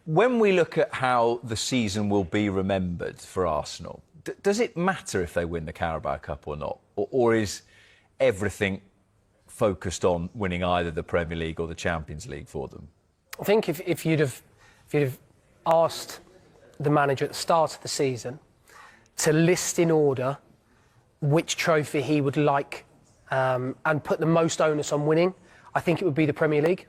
When we look at how the season will be remembered for Arsenal, does it matter if they win the Carabao Cup or not? Or is everything focused on winning either the Premier League or the Champions League for them? I think if you'd have asked the manager at the start of the season to list in order which trophy he would like and put the most onus on winning, I think it would be the Premier League.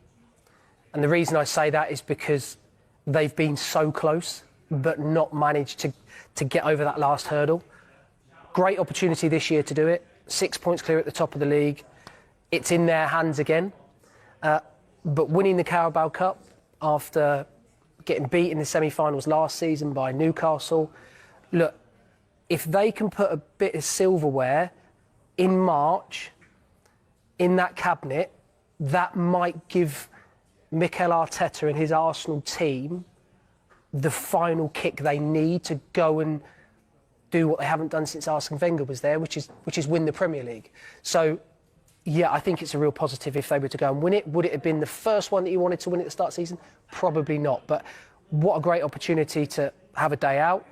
And the reason I say that is because they've been so close but not managed to get over that last hurdle. Great opportunity this year to do it. 6 points clear at the top of the league. It's in their hands again. But winning the Carabao Cup after getting beat in the semi-finals last season by Newcastle, look, if they can put a bit of silverware in March in that cabinet, that might give Mikel Arteta and his Arsenal team the final kick they need to go and do what they haven't done since Arsene Wenger was there, which is win the Premier League. So, yeah, I think it's a real positive if they were to go and win it. Would it have been the first one that you wanted to win at the start of the season? Probably not. But what a great opportunity to have a day out.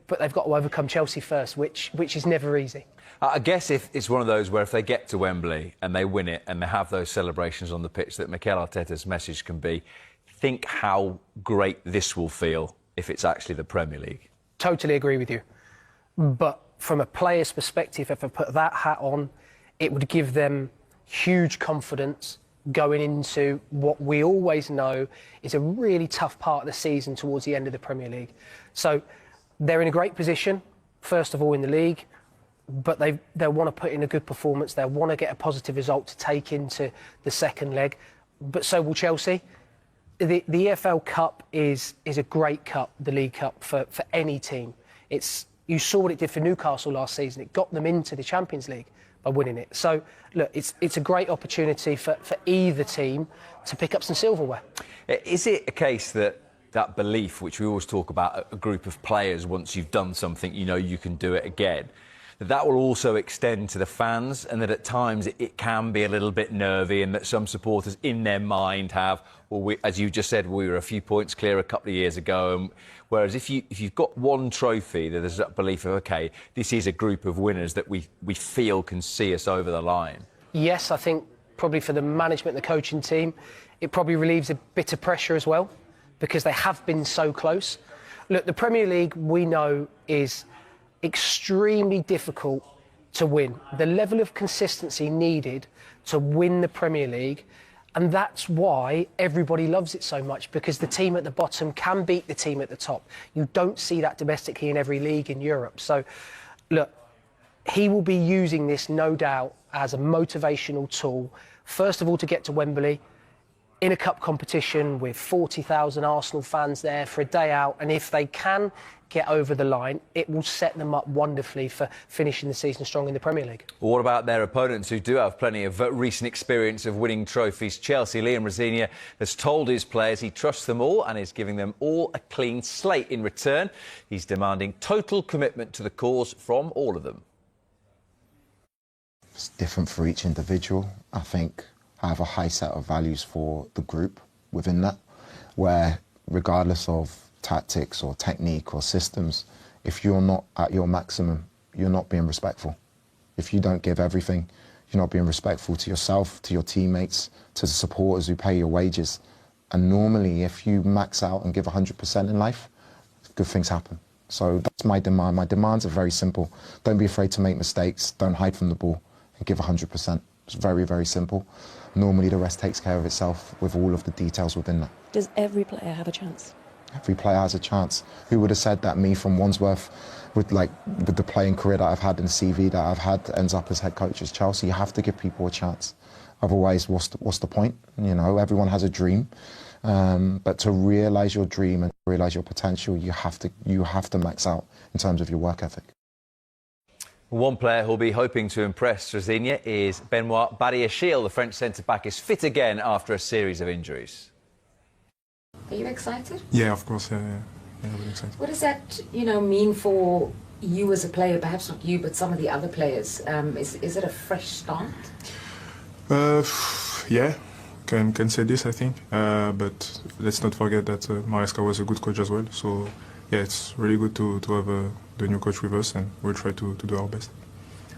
But they've got to overcome Chelsea first, which is never easy. I guess if it's one of those where if they get to Wembley and they win it and they have those celebrations on the pitch, that Mikel Arteta's message can be, think how great this will feel if it's actually the Premier League. Totally agree with you. But from a player's perspective, if I put that hat on, it would give them huge confidence going into what we always know is a really tough part of the season towards the end of the Premier League. So they're in a great position, first of all in the league, but they'll want to put in a good performance. They'll want to get a positive result to take into the second leg. But so will Chelsea. The EFL Cup is a great cup, the League Cup, for any team. You saw what it did for Newcastle last season. It got them into the Champions League by winning it. So, look, it's a great opportunity for either team to pick up some silverware. Is it a case that belief, which we always talk about, a group of players, once you've done something, you know you can do it again, that will also extend to the fans, and that at times it can be a little bit nervy, and that some supporters in their mind have, well, as you just said, we were a few points clear a couple of years ago, and whereas if you've got one trophy, there's that belief of, OK, this is a group of winners that we feel can see us over the line. Yes, I think probably for the management and the coaching team, it probably relieves a bit of pressure as well, because they have been so close. Look, the Premier League, we know, is extremely difficult to win. The level of consistency needed to win the Premier League, and that's why everybody loves it so much, because the team at the bottom can beat the team at the top. You don't see that domestically in every league in Europe. So, look, he will be using this, no doubt, as a motivational tool, first of all, to get to Wembley in a cup competition with 40,000 Arsenal fans there for a day out, and if they can get over the line, it will set them up wonderfully for finishing the season strong in the Premier League. Well, what about their opponents, who do have plenty of recent experience of winning trophies? Chelsea, Liam Rosenior has told his players he trusts them all and is giving them all a clean slate. In return, he's demanding total commitment to the cause from all of them. It's different for each individual. I think I have a high set of values for the group within that, where regardless of tactics or technique or systems, if you're not at your maximum, you're not being respectful. If you don't give everything, you're not being respectful to yourself, to your teammates, to the supporters who pay your wages. And normally, if you max out and give 100% in life, good things happen. So that's my demand. My demands are very simple. Don't be afraid to make mistakes. Don't hide from the ball and give 100%. It's very, very simple. Normally, the rest takes care of itself with all of the details within that. Does every player have a chance? Every player has a chance. Who would have said that? Me from Wandsworth, with the playing career that I've had and CV that I've had, ends up as head coach at Chelsea. You have to give people a chance. Otherwise, what's the point? You know, everyone has a dream, but to realise your dream and realise your potential, you have to max out in terms of your work ethic. One player who'll be hoping to impress Rosenior is Benoit Badiashile. The French centre-back is fit again after a series of injuries. Are you excited? Yeah, of course. Yeah, really excited. What does that, mean for you as a player? Perhaps not you, but some of the other players. Is it a fresh start? Yeah, can say this, I think. But let's not forget that Maresca was a good coach as well. So yeah, it's really good to have the new coach with us, and we'll try to do our best.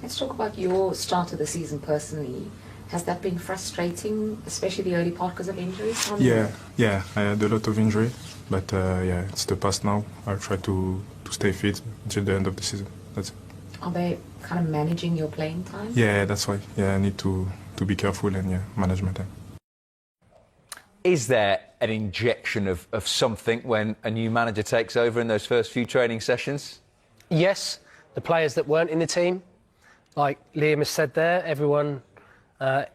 Let's talk about your start of the season personally. Has that been frustrating, especially the early part because of injuries? Yeah, I had a lot of injury, but yeah, it's the past now. I'll try to stay fit until the end of the season. That's it. Are they kind of managing your playing time? Yeah, that's why. Yeah, I need to be careful and manage my time. Is there an injection of something when a new manager takes over in those first few training sessions? Yes, the players that weren't in the team, like Liam has said there, everyone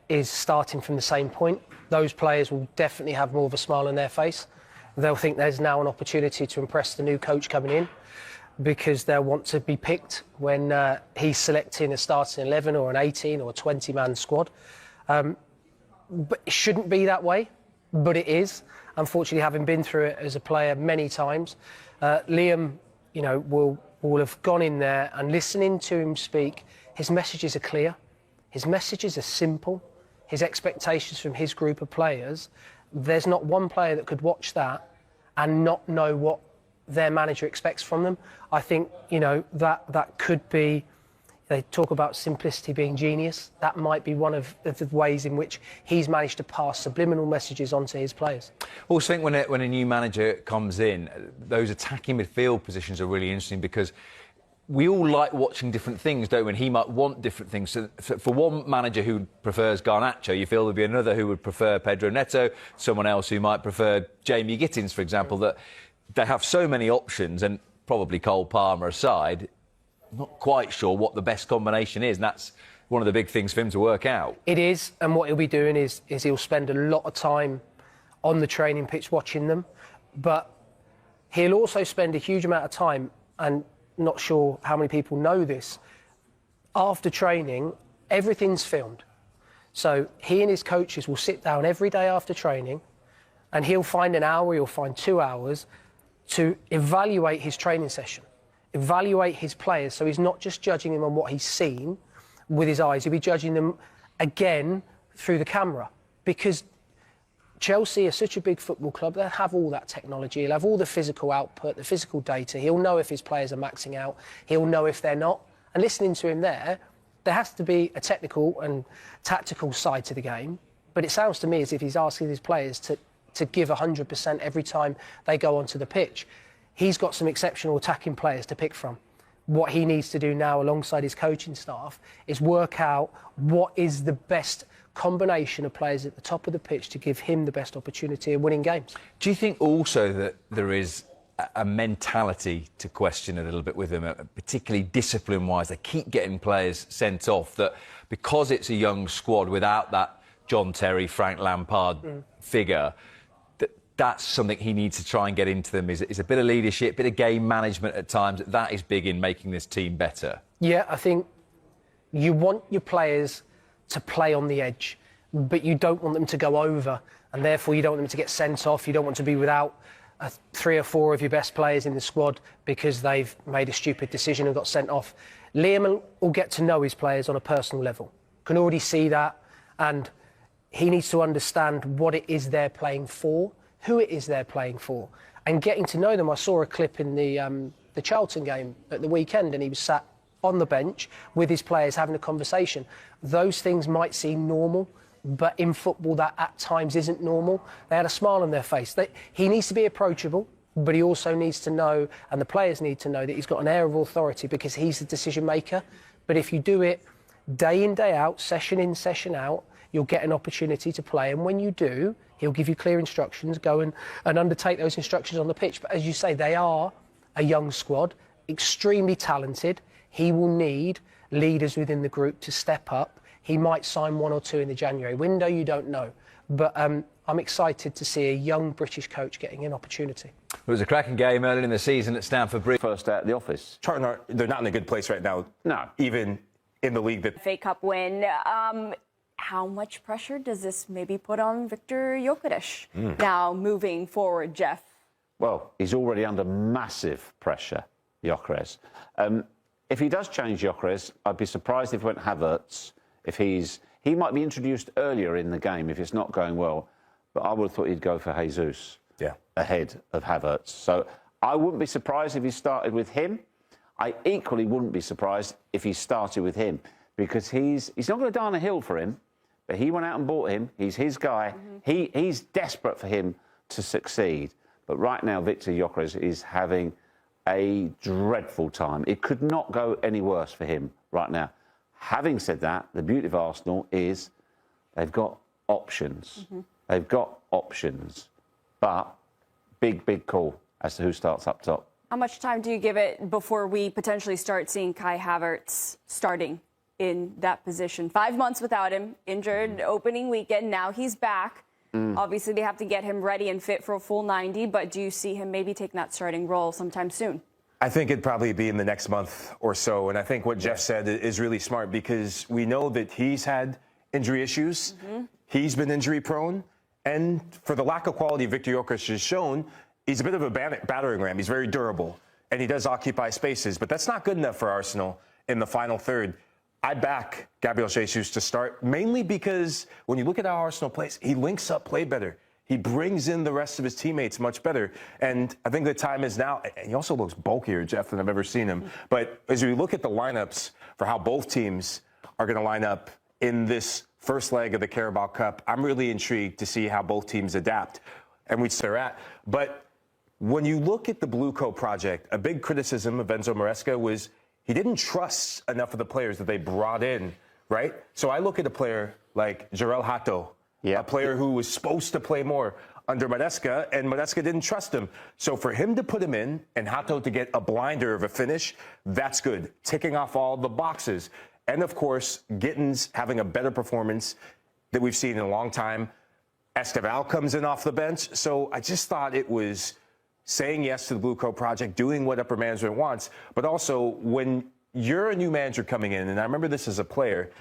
is starting from the same point. Those players will definitely have more of a smile on their face. They'll think there's now an opportunity to impress the new coach coming in, because they'll want to be picked when he's selecting a starting 11 or an 18 or a 20-man squad. But it shouldn't be that way, but it is. Unfortunately, having been through it as a player many times, Liam, will have gone in there, and listening to him speak, his messages are clear. His messages are simple. His expectations from his group of players, there's not one player that could watch that and not know what their manager expects from them. I think, that could be, they talk about simplicity being genius. That might be one of the ways in which he's managed to pass subliminal messages onto his players. I also think when a new manager comes in, those attacking midfield positions are really interesting, because we all like watching different things, don't we? And he might want different things. So for one manager who prefers Garnacho, you feel there'd be another who would prefer Pedro Neto, someone else who might prefer Jamie Gittins, for example, that they have so many options, and probably Cole Palmer aside, not quite sure what the best combination is, and that's one of the big things for him to work out. It is, and what he'll be doing is he'll spend a lot of time on the training pitch watching them, but he'll also spend a huge amount of time, and not sure how many people know this, after training, everything's filmed. So he and his coaches will sit down every day after training, and he'll find an hour, he'll find 2 hours to evaluate his training session, evaluate his players. So he's not just judging them on what he's seen with his eyes, he'll be judging them again through the camera, because Chelsea are such a big football club. They'll have all that technology. He'll have all the physical output, the physical data. He'll know if his players are maxing out. He'll know if they're not. And listening to him there has to be a technical and tactical side to the game. But it sounds to me as if he's asking his players to give 100% every time they go onto the pitch. He's got some exceptional attacking players to pick from. What he needs to do now, alongside his coaching staff, is work out what is the best combination of players at the top of the pitch to give him the best opportunity of winning games. Do you think also that there is a mentality to question a little bit with him, particularly discipline-wise? They keep getting players sent off, that because it's a young squad without that John Terry, Frank Lampard figure, that's something he needs to try and get into them, is a bit of leadership, a bit of game management at times. That is big in making this team better. Yeah, I think you want your players to play on the edge, but you don't want them to go over, and therefore you don't want them to get sent off. You don't want to be without 3 or 4 of your best players in the squad because they've made a stupid decision and got sent off. Liam will get to know his players on a personal level, can already see that, and he needs to understand what it is they're playing for, who it is they're playing for, and getting to know them. I saw a clip in the Charlton game at the weekend, and he was sat on the bench with his players having a conversation. Those things might seem normal, but in football that at times isn't normal. They had a smile on their face. He needs to be approachable, but he also needs to know, and the players need to know, that he's got an air of authority because he's the decision maker. But if you do it day in, day out, session in, session out, you'll get an opportunity to play. And when you do, he'll give you clear instructions, go and undertake those instructions on the pitch. But as you say, they are a young squad, extremely talented. He will need leaders within the group to step up. He might sign 1 or 2 in the January window, you don't know. But I'm excited to see a young British coach getting an opportunity. It was a cracking game early in the season at Stamford Bridge. First out of the office. Charlton, they're not in a good place right now. No. Even in the league. FA Cup win. How much pressure does this maybe put on Victor Gyökeres now moving forward, Jeff? Well, he's already under massive pressure, Gyökeres. If he does change Gyökeres, I'd be surprised if he went Havertz, if he's He might be introduced earlier in the game if it's not going well, but I would have thought he'd go for Jesus ahead of Havertz. So I wouldn't be surprised if he started with him. I equally wouldn't be surprised if he started with him, because he's not going to die on a hill for him, but he went out and bought him. He's his guy. He's desperate for him to succeed. But right now, Victor Gyökeres is having a dreadful time. It could not go any worse for him right now. Having said that, the beauty of Arsenal is they've got options. They've got options. But big call as to who starts up top. How much time do you give it before we potentially start seeing Kai Havertz starting in that position? 5 months without him, injured opening weekend. Now he's back. Obviously, they have to get him ready and fit for a full 90, but do you see him maybe taking that starting role sometime soon? I think it'd probably be in the next month or so. And I think what Jeff said is really smart, because we know that he's had injury issues. He's been injury prone. And for the lack of quality Victor Gyökeres has shown, he's a bit of a battering ram. He's very durable, and he does occupy spaces. But that's not good enough for Arsenal in the final third. I back Gabriel Jesus to start, mainly because when you look at how Arsenal plays, he links up play better. He brings in the rest of his teammates much better. And I think the time is now. And he also looks bulkier, Jeff, than I've ever seen him. But as we look at the lineups for how both teams are going to line up in this first leg of the Carabao Cup, I'm really intrigued to see how both teams adapt and which they're at. But when you look at the Blue Coat project, a big criticism of Enzo Maresca was he didn't trust enough of the players that they brought in, right? So I look at a player like Jarell Hato, a player who was supposed to play more under Maresca, and Maresca didn't trust him. So for him to put him in and Hato to get a blinder of a finish, that's good. Ticking off all the boxes. And, of course, Gittins having a better performance that we've seen in a long time. Esteval comes in off the bench. So I just thought it was saying yes to the Blue Coat project, doing what upper management wants. But also, when you're a new manager coming in, and I remember this as a player,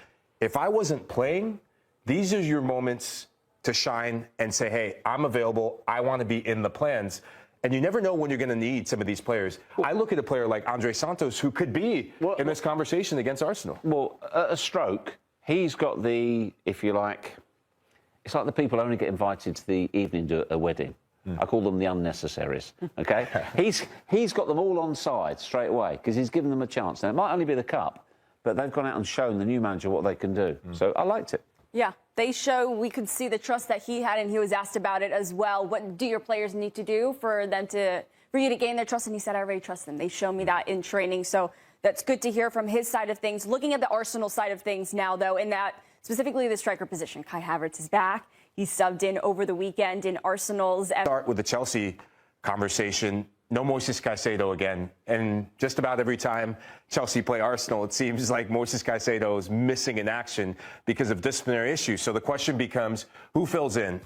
if I wasn't playing, these are your moments to shine and say, hey, I'm available. I want to be in the plans. And you never know when you're going to need some of these players. I look at a player like Andre Santos, who could be in this conversation against Arsenal. Well, at a stroke, he's got the, if you like, it's like the people who only get invited to the evening to a wedding. I call them the unnecessaries, okay? He's got them all on side straight away because he's given them a chance. Now, it might only be the cup, but they've gone out and shown the new manager what they can do. So I liked it. Yeah, we could see the trust that he had, and he was asked about it as well. What do your players need to do for you to gain their trust? And he said, I already trust them. They show me that in training. So that's good to hear from his side of things. Looking at the Arsenal side of things now, though, in that specifically the striker position, Kai Havertz is back. He subbed in over the weekend in Arsenal's. Start with the Chelsea conversation. No Moises Caicedo again. And just about every time Chelsea play Arsenal, it seems like Moises Caicedo is missing in action because of disciplinary issues. So the question becomes, who fills in?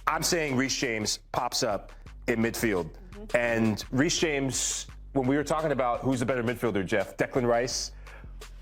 I'm saying Reece James pops up in midfield. And Reece James, when we were talking about who's the better midfielder, Jeff, Declan Rice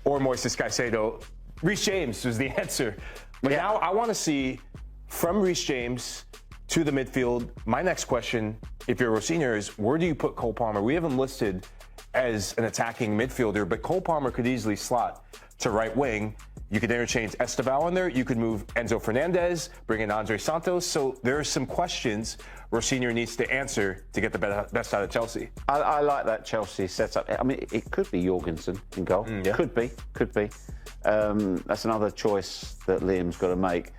or Moises Caicedo, Reece James was the answer. But now I want to see from Reece James to the midfield. My next question, if you're Rossini, is where do you put Cole Palmer? We have him listed as an attacking midfielder, but Cole Palmer could easily slot to right wing. You could interchange Esteval in there. You could move Enzo Fernandez, bring in Andre Santos. So there are some questions Rossini needs to answer to get the best out of Chelsea. I like that Chelsea setup. I mean, it could be Jorgensen in goal. Could be. That's another choice that Liam's got to make.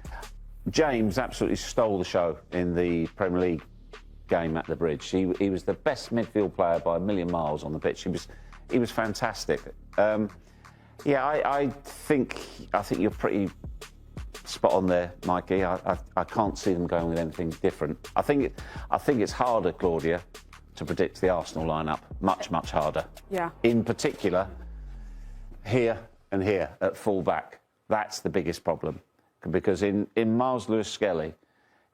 James absolutely stole the show in the Premier League game at the Bridge. He was the best midfield player by a million miles on the pitch. He was fantastic. I think you're pretty spot on there, Mikey. I can't see them going with anything different. I think it's harder, Claudia, to predict the Arsenal lineup. Much harder. Yeah. In particular, here and here at full back. That's the biggest problem. Because in Miles Lewis-Skelly,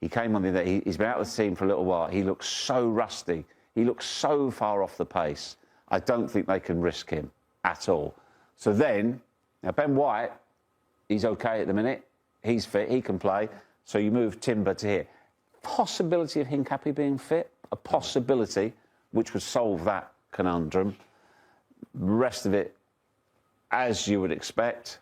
he came on there. He's been out of the team for a little while. He looks so rusty. He looks so far off the pace. I don't think they can risk him at all. So then, now Ben White, he's okay at the minute. He's fit. He can play. So you move Timber to here. Possibility of Hincapie being fit. A possibility which would solve that conundrum. The rest of it, as you would expect,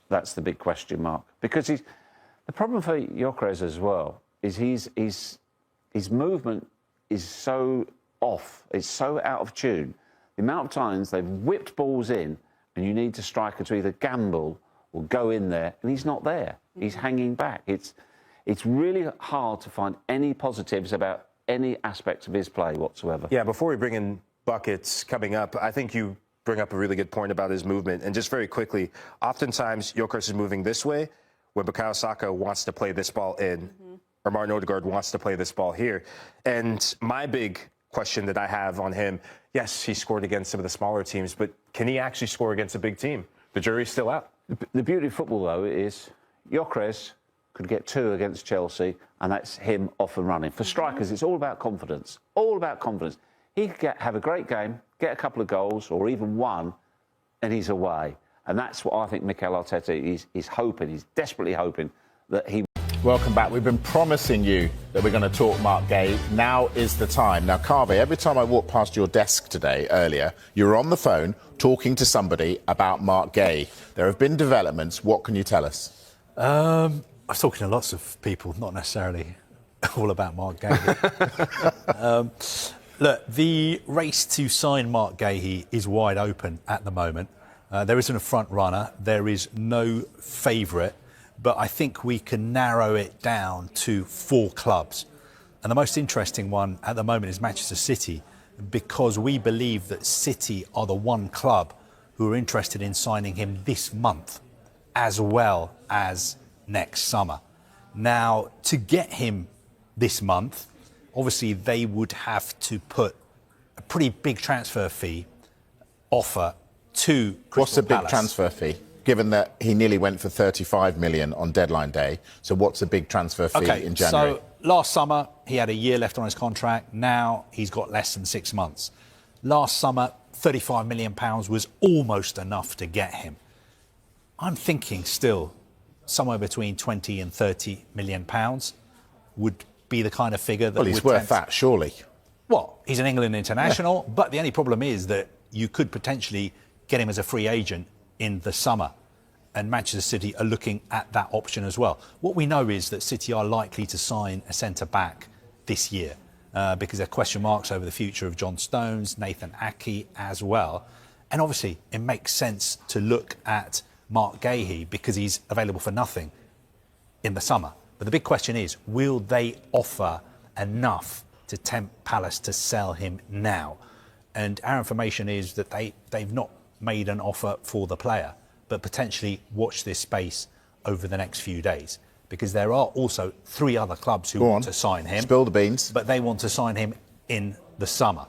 That's the big question mark. Because the problem for Gyökeres as well is his movement is so off, it's so out of tune. The amount of times they've whipped balls in and you need a striker to either gamble or go in there, and he's not there. He's hanging back. It's really hard to find any positives about any aspect of his play whatsoever. Yeah, before we bring in buckets coming up, I think you bring up a really good point about his movement. And just very quickly, oftentimes Gyökeres is moving this way when Bukayo Saka wants to play this ball in, or Martin Odegaard wants to play this ball here. And my big question that I have on him, yes, he scored against some of the smaller teams, but can he actually score against a big team? The jury's still out. The beauty of football, though, is Gyökeres could get 2 against Chelsea, and that's him off and running. For strikers, it's all about confidence. All about confidence. He could have a great game, get a couple of goals, or even 1, and he's away. And that's what I think Mikel Arteta is hoping. He's desperately hoping that he... Welcome back. We've been promising you that we're going to talk Marc Guéhi. Now is the time. Now, Carve, every time I walked past your desk today, earlier, you were on the phone talking to somebody about Marc Guéhi. There have been developments. What can you tell us? I was talking to lots of people, not necessarily all about Marc Guéhi. Look, the race to sign Marc Guéhi is wide open at the moment. There isn't a front runner. There is no favourite. But I think we can narrow it down to 4 clubs. And the most interesting one at the moment is Manchester City, because we believe that City are the one club who are interested in signing him this month as well as next summer. Now, to get him this month, obviously they would have to put a pretty big transfer fee offer to Crystal What's the big Palace. transfer fee? Given that he nearly went for 35 million on deadline day, so what's the big transfer fee in January? So last summer he had a year left on his contract. Now he's got less than 6 months. Last summer, £35 million was almost enough to get him. I'm thinking still somewhere between 20 and 30 million pounds would be the kind of figure that. Well, he's worth that, surely. Well, he's an England international, but the only problem is that you could potentially get him as a free agent in the summer, and Manchester City are looking at that option as well. What we know is that City are likely to sign a centre-back this year because there are question marks over the future of John Stones, Nathan Ake as well. And obviously it makes sense to look at Marc Guéhi because he's available for nothing in the summer. But the big question is, will they offer enough to tempt Palace to sell him now? And our information is that they've not made an offer for the player, but potentially watch this space over the next few days, because there are also 3 other clubs who want to sign him. Spill the beans. But they want to sign him in the summer.